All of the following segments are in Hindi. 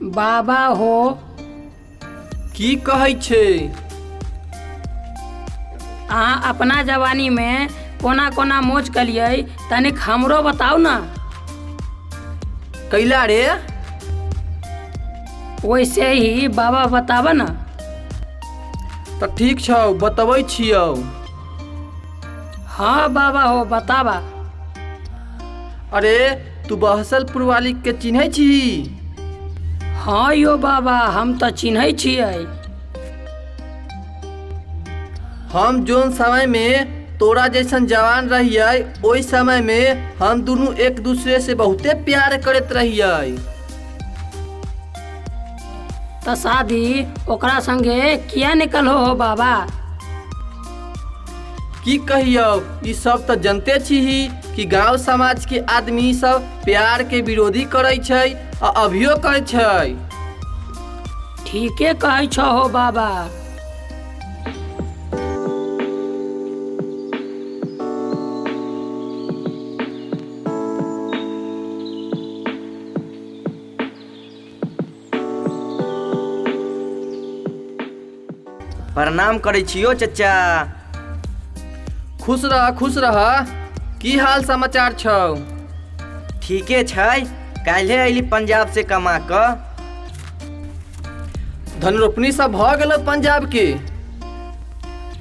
बाबा हो। की कहै छै? अहाँ अपना जवानी में कोना कोना मौज कलियै तनिक हमरो बताउ ना। कैला रे? वैसे ही बाबा बताब ना। तो ठीक छौ, बतबै छियौ। हाँ बाबा हो, बताबा। अरे तू बहसलपुर वाली के चिन्है छी? हाँ यो बाबा, हम तो चिन्है छियै। हम जोन समय में तोरा जैसन जवान रहियै, ओइ समय में हम दोनों एक दूसरे से बहुते प्यार करत रहियै। तो शादी ओकरा संगे किया निकल हो बाबा? की कहियौ, ई सब तो जनते छी कि गांव समाज के आदमी सब प्यार के विरोधी करै छै आ अभियो करै छै। ठीके कहै छो हो बाबा। प्रणाम करै छियो चचा। खुश रह। की हाल समाचार छौ? ठीके छै, काल्हे अयली पंजाब से कमा कऽ। धन रोपनी सब भ गेलो पंजाब के?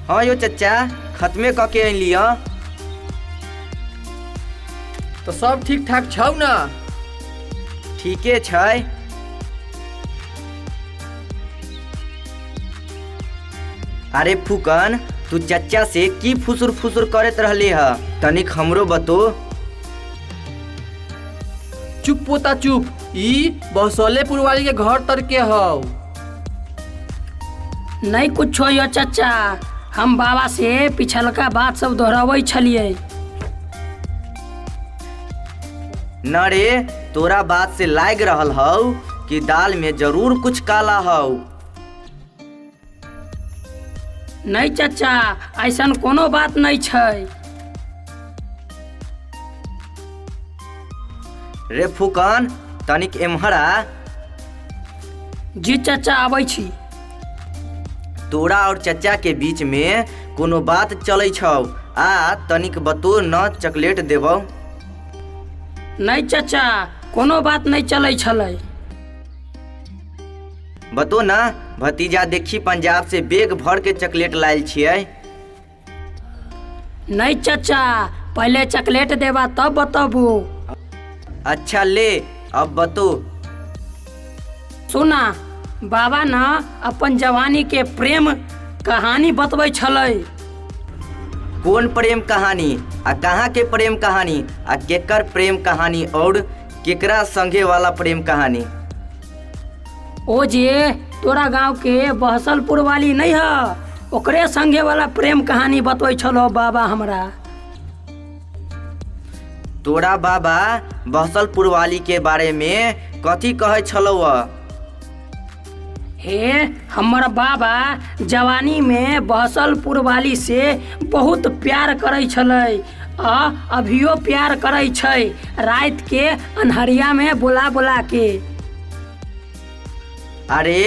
हाँ यो चचा, खत्मे कऽ के अयली हँ। तो सब ठीक ठाक छौ ना? ठीके छै। अरे फूकन, तू चचा से की फुसुर फुसुर करत रहले ह? तनिक हमरो बतो। चुप पोता चुप, ई बहसलेपुर वाली के घर तर के हौ। नहीं कुछ हो यो चचा, हम बाबा से पिछलका बात सब दोहराबै छलियै। न रे, तोरा बात से लाग रहल हौ कि दाल में जरूर कुछ काला हौ। नहीं चचा, ऐसन कोनो बात नहीं छै। रे फूकन, तनिक एम्हरा। जी चचा, आबै छी। तोरा और चचा के बीच में कोनो बात चलै छौ, आ तनिक बतो न, चॉकलेट देबौ। नहीं चचा, कोनो बात नहीं चलै छलै। बतो ना, भतीजा देखी पंजाब से बैग भर के चॉकलेट लायल छियै। नहीं चचा, पहले चॉकलेट देबा तब बताबू। अच्छा ले, अब बतो। सुना, बाबा ना अपन जवानी के प्रेम कहानी बतबै छलै। कौन प्रेम कहानी? आ कहाँ के प्रेम कहानी? आ केकर प्रेम कहानी और केकरा संगे वाला प्रेम कहानी? ओ जे तोरा गांव के बहसलपुर वाली नहीं है, ओकरे संगे वाला प्रेम कहानी बतबै छलो बाबा हमरा। तोरा बाबा बहसलपुर वाली के बारे में कथी कहै छलौ? हे हमर बाबा जवानी में बहसलपुर वाली से बहुत प्यार करै छलै, आ अभियो प्यार करै छै, रात के अन्हरिया में बुला बुला के। अरे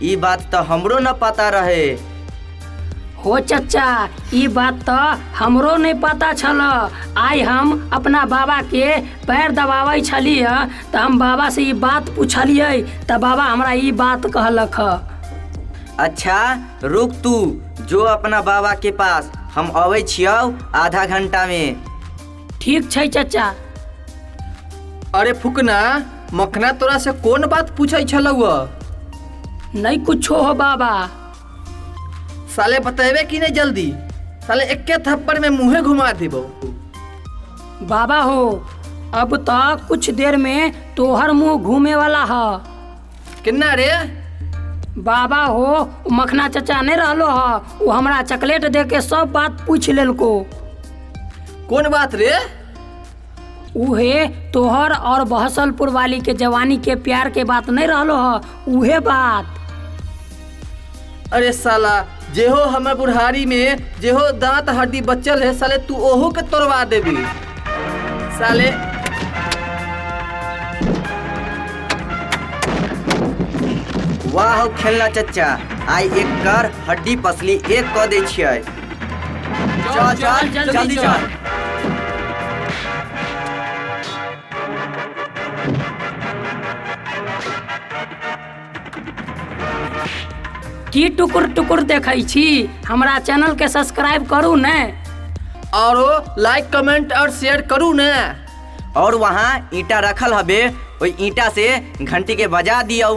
ई बात तो हमरो न पता रहे। हो चचा, ई बात तो हमरो नहीं पता छल। आई हम अपना बाबा के पैर दबाबै छलिए, तो हम बाबा से ई बात पूछलिए, तो बाबा हमरा ई बात कहलक। अच्छा रुक, तू जो अपना बाबा के पास, हम अबै छियौ आधा घंटा में। ठीक छै चचा। अरे फुकना, मखना तोरा से कौन बात पूछै छलौ? नहीं कुछ हो बाबा। साले बतेबे कि नहीं जल्दी? साले एके थप्पड़ में मुँहे घुमा देबो। बाबा हो, अब तो कुछ देर में तोहर मुंह घूमे वाला है। किन्ना रे? बाबा हो, मखना चचा नहीं रहलो है, वो हमरा चॉकलेट दे के सब बात पूछ लेलको। कौन बात रे? उहे तोहर और बहसलपुर वाली के जवानी के प्यार के बात नहीं रहलो है, उहे बात। अरे साला, जेहो हमर बुढ़ारी में जेहो दांत हड्डी बचल है, साले तू ओहो के तोड़वा देबी साले। वाह हो खेलना चचा, आइ एक कर हड्डी पसली एक कऽ दै छियै। चल जल्दी चल। की टुकुर टुकुर देखै छी, हमरा चैनल के सब्सक्राइब करू ने, और लाइक कमेंट और शेयर करू ने। और वहाँ ईंटा रखल हबे, ओई ईंटा से घंटी के बजा दियो।